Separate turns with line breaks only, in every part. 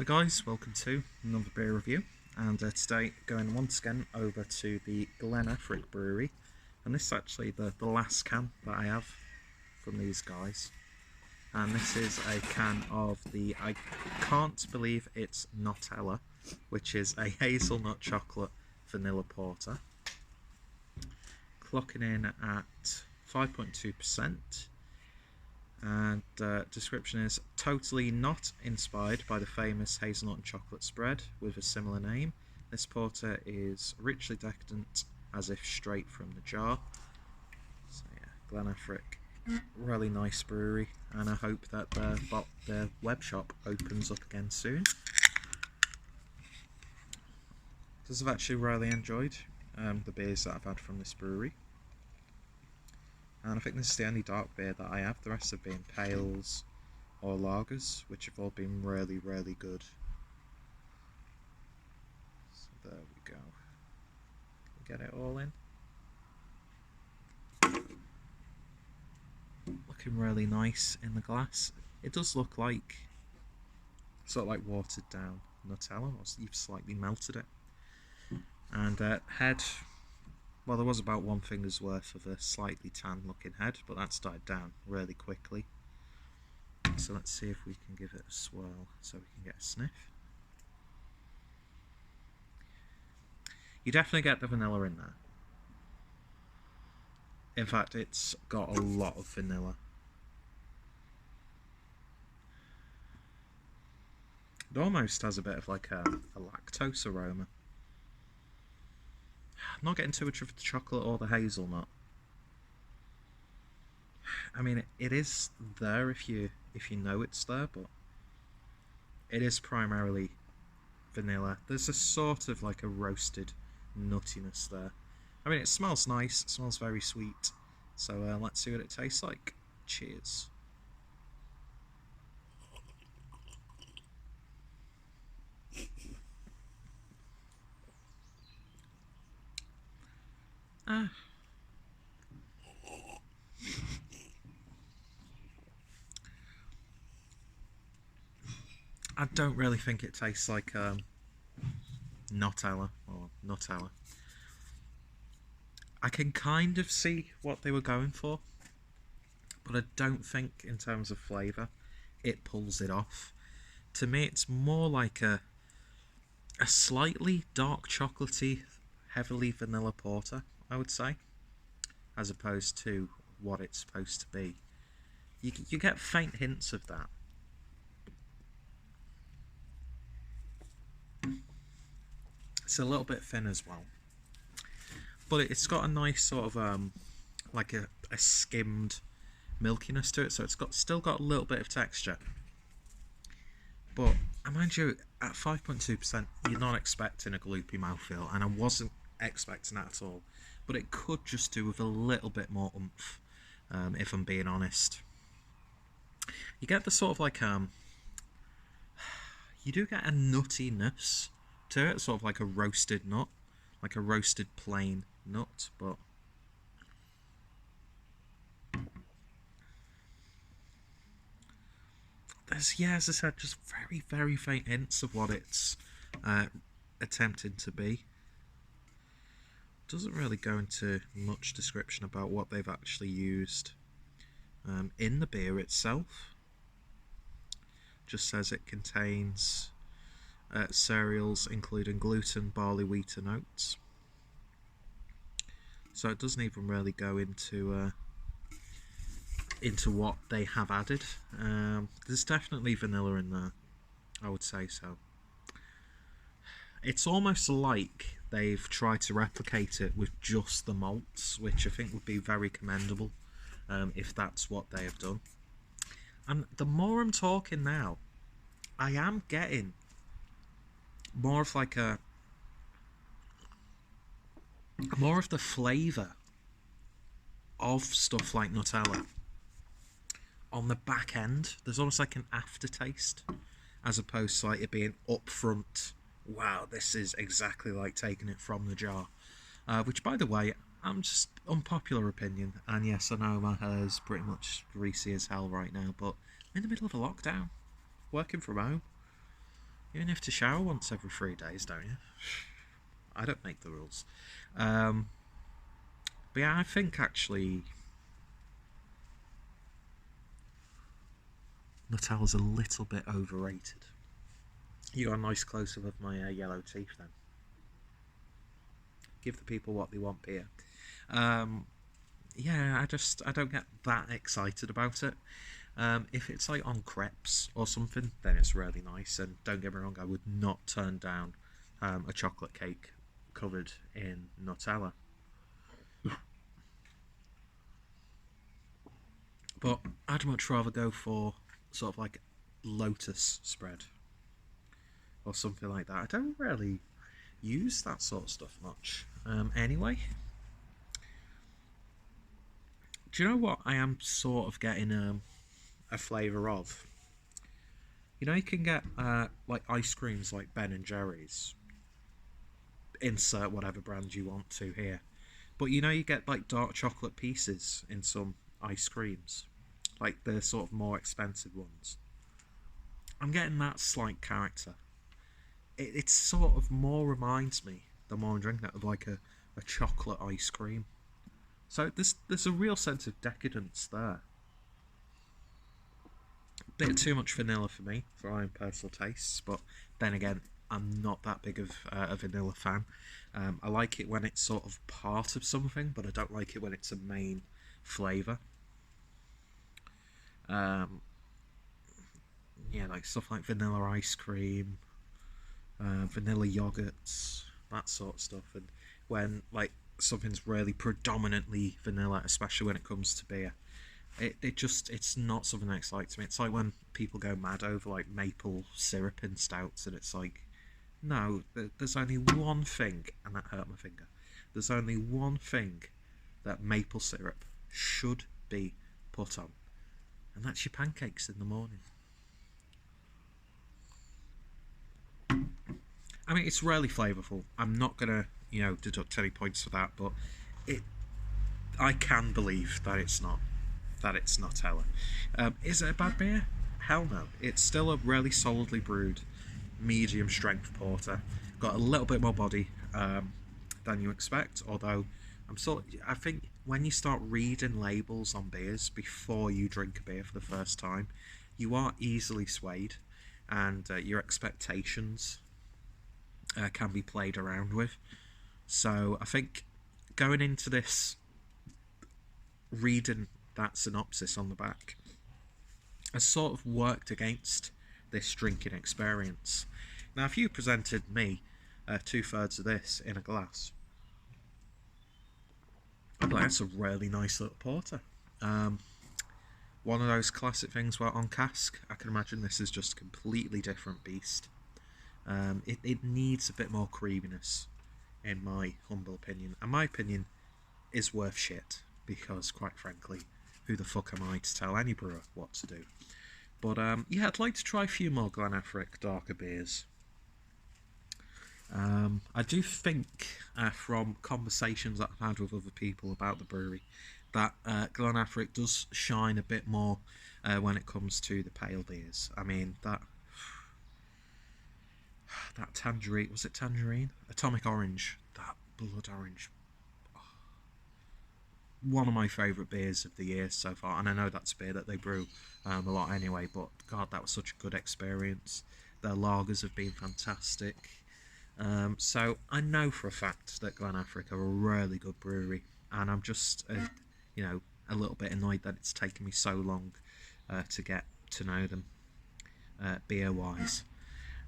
Hi guys, welcome to another beer review, and today going once again over to the Glen Affric Brewery, and this is actually the last can that I have from these guys, and this is a can of the, I can't believe it's NOTella, which is a hazelnut chocolate vanilla porter, clocking in at 5.2%. And description is totally not inspired by the famous hazelnut and chocolate spread with a similar name. This porter is richly decadent as if straight from the jar. So yeah, Glen Affric, really nice brewery, and I hope that their web shop opens up again soon, because I've actually really enjoyed the beers that I've had from this brewery. And I think this is the only dark beer that I have. The rest have been pales or lagers, which have all been really, really good. So there we go. Get it all in. Looking really nice in the glass. It does look like sort of like watered down NOTella, or you've slightly melted it. And head, well, there was about one finger's worth of a slightly tan looking head, but that's died down really quickly. So let's see if we can give it a swirl so we can get a sniff. You definitely get the vanilla in there. In fact, it's got a lot of vanilla. It almost has a bit of like a lactose aroma. I'm not getting too much of the chocolate or the hazelnut. I mean, it is there if you know it's there, but it is primarily vanilla. There's a sort of like a roasted nuttiness there. I mean, it smells nice. It smells very sweet. So let's see what it tastes like. Cheers. I don't really think it tastes like NOTella or NOTella. I can kind of see what they were going for, but I don't think in terms of flavour it pulls it off. To me, it's more like a slightly dark chocolatey, heavily vanilla porter, I would say, as opposed to what it's supposed to be. You get faint hints of that. It's a little bit thin as well, but it's got a nice sort of like a skimmed milkiness to it, so it's still got a little bit of texture. But mind you, at 5.2%, you're not expecting a gloopy mouthfeel, and I wasn't expecting that at all. But it could just do with a little bit more oomph, if I'm being honest. You get the sort of like you do get a nuttiness to it, sort of like a roasted nut, like a roasted plain nut, but there's, yeah, as I said, just very, very faint hints of what it's attempting to be. Doesn't really go into much description about what they've actually used in the beer itself. Just says it contains cereals including gluten, barley, wheat and oats. So it doesn't even really go into what they have added. There's definitely vanilla in there, I would say so. It's almost like they've tried to replicate it with just the malts, which I think would be very commendable if that's what they have done. And the more I'm talking now, I am getting more of like more of the flavour of stuff like NOTella on the back end. There's almost like an aftertaste, as opposed to like it being upfront. Wow, this is exactly like taking it from the jar. Which, by the way, I'm just unpopular opinion, and yes, I know my hair's pretty much greasy as hell right now, but I'm in the middle of a lockdown, working from home. You only have to shower once every 3 days, don't you? I don't make the rules. Um, but yeah, I think actually Nutella's a little bit overrated. You got a nice close-up of my yellow teeth then. Give the people what they want, Peter. Um, yeah, I don't get that excited about it. If it's like on crepes or something, then it's really nice. And don't get me wrong, I would not turn down a chocolate cake covered in Nutella. But I'd much rather go for sort of like lotus spread or something like that. I don't really use that sort of stuff much. Anyway, do you know what I am sort of getting a flavour of? You know, you can get like ice creams like Ben and Jerry's. Insert whatever brand you want to here. But you know, you get like dark chocolate pieces in some ice creams, like the sort of more expensive ones. I'm getting that slight character. It sort of more reminds me, the more I'm drinking it, of like a chocolate ice cream. So there's a real sense of decadence there. Bit too much vanilla for me, for my own personal tastes, but then again, I'm not that big of a vanilla fan. I like it when it's sort of part of something, but I don't like it when it's a main flavour. Um, yeah, like stuff like vanilla ice cream, vanilla yogurts, that sort of stuff. And when like something's really predominantly vanilla, especially when it comes to beer, it's not something that excites me. It's like when people go mad over like maple syrup in stouts, and it's like, no, there's only one thing, and that hurt my finger. There's only one thing that maple syrup should be put on, and that's your pancakes in the morning. I mean, it's really flavourful. I'm not gonna, deduct any points for that, but it, I can believe that it's Nutella. Is it a bad beer? Hell no. It's still a really solidly brewed, medium strength porter. Got a little bit more body than you expect, although I think when you start reading labels on beers before you drink a beer for the first time, you are easily swayed, and your expectations can be played around with. So I think going into this, reading that synopsis on the back, has sort of worked against this drinking experience. Now, if you presented me 2/3 of this in a glass, I'd be like, that's a really nice little porter. One of those classic things where on cask, I can imagine this is just a completely different beast. It needs a bit more creaminess, in my humble opinion. And my opinion is worth shit, because, quite frankly, who the fuck am I to tell any brewer what to do? But yeah, I'd like to try a few more Glen Affric darker beers. I do think, from conversations that I've had with other people about the brewery, that Glen Affric does shine a bit more when it comes to the pale beers. I mean, that tangerine, was it tangerine? Atomic Orange, that blood orange. One of my favourite beers of the year so far, and I know that's a beer that they brew a lot anyway, but God, that was such a good experience. Their lagers have been fantastic. So I know for a fact that Glen Affric are a really good brewery, and I'm just, a little bit annoyed that it's taken me so long to get to know them beer-wise.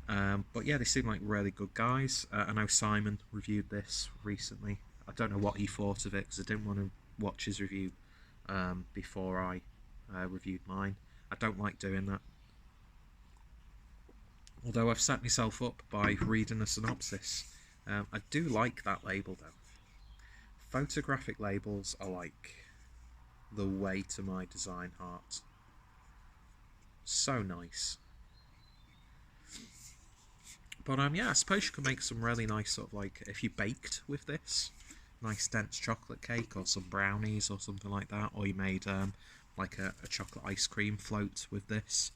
But yeah, they seem like really good guys. I know Simon reviewed this recently. I don't know what he thought of it, because I didn't want to watch his review before I reviewed mine. I don't like doing that. Although I've set myself up by reading a synopsis. I do like that label though. Photographic labels are like the way to my design heart. So nice. But yeah, I suppose you could make some really nice sort of like, if you baked with this, nice dense chocolate cake or some brownies or something like that, or you made like a chocolate ice cream float with this.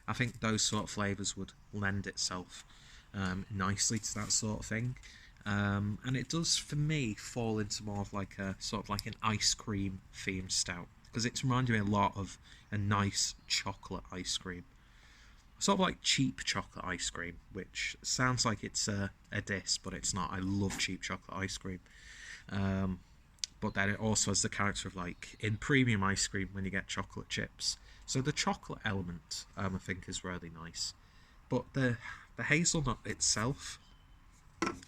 I think those sort of flavours would lend itself nicely to that sort of thing. And it does, for me, fall into more of like a sort of like an ice cream themed stout, because it's reminding me a lot of a nice chocolate ice cream, sort of like cheap chocolate ice cream, which sounds like it's a diss, but it's not. I love cheap chocolate ice cream. But then it also has the character of like in premium ice cream when you get chocolate chips. So the chocolate element, I think, is really nice. But the hazelnut itself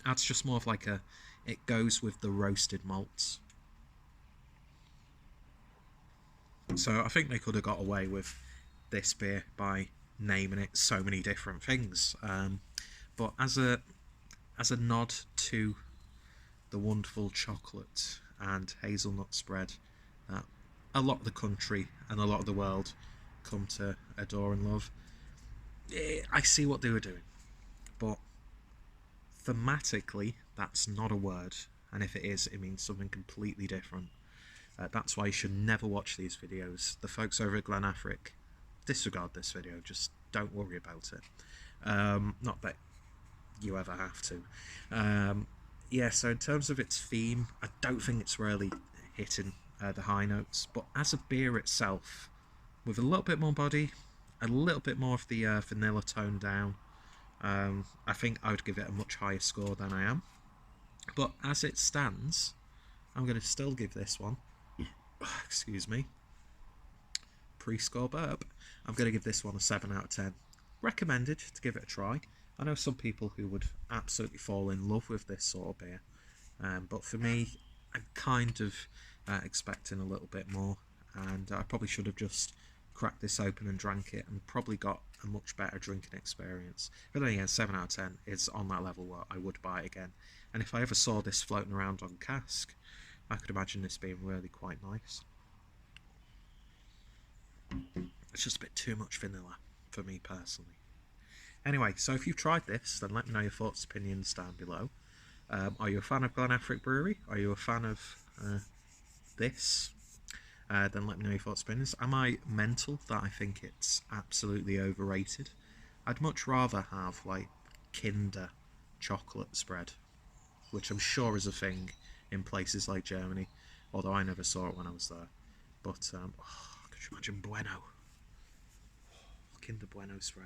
adds just more of like a, it goes with the roasted malts. So I think they could have got away with this beer by naming it so many different things. But as a nod to the wonderful chocolate and hazelnut spread that a lot of the country and a lot of the world come to adore and love, I see what they were doing. But thematically, that's not a word, and if it is, it means something completely different. That's why you should never watch these videos. The folks over at Glen Affric, disregard this video, just don't worry about it. Not that you ever have to. Yeah, so in terms of its theme, I don't think it's really hitting the high notes, but as a beer itself, with a little bit more body, a little bit more of the vanilla tone down, I think I would give it a much higher score than I am. But as it stands, I'm going to still give this one, excuse me, pre-score burp, I'm going to give this one a 7 out of 10. Recommended to give it a try. I know some people who would absolutely fall in love with this sort of beer, but for me, I'm kind of expecting a little bit more, and I probably should have just cracked this open and drank it and probably got a much better drinking experience. But then again, 7 out of 10 is on that level where I would buy it again, and if I ever saw this floating around on cask, I could imagine this being really quite nice. It's just a bit too much vanilla for me personally. Anyway, so if you've tried this, then let me know your thoughts and opinions down below. Are you a fan of Glen Affric Brewery? Are you a fan of this? Then let me know your thoughts and opinions. Am I mental that I think it's absolutely overrated? I'd much rather have like Kinder chocolate spread, which I'm sure is a thing in places like Germany, although I never saw it when I was there. But could you imagine Bueno? Kinder Bueno spread.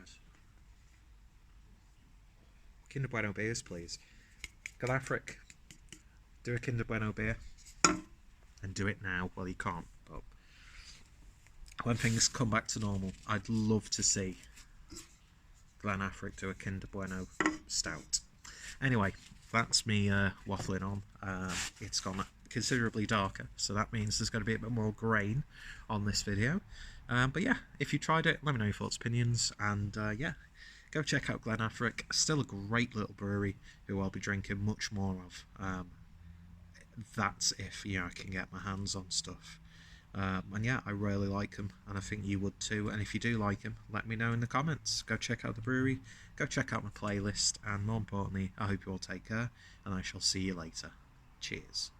Kinder Bueno beers, please. Glen Affric, do a Kinder Bueno beer, and do it now. Well, you can't, but when things come back to normal, I'd love to see Glen Affric do a Kinder Bueno stout. Anyway, that's me waffling on. It's gone considerably darker, so that means there's going to be a bit more grain on this video. But yeah, if you tried it, let me know your thoughts, opinions, and yeah, go check out Glen Affric. Still a great little brewery who I'll be drinking much more of. That's if I can get my hands on stuff. And yeah, I really like them, and I think you would too. And if you do like them, let me know in the comments. Go check out the brewery, go check out my playlist, and more importantly, I hope you all take care, and I shall see you later. Cheers.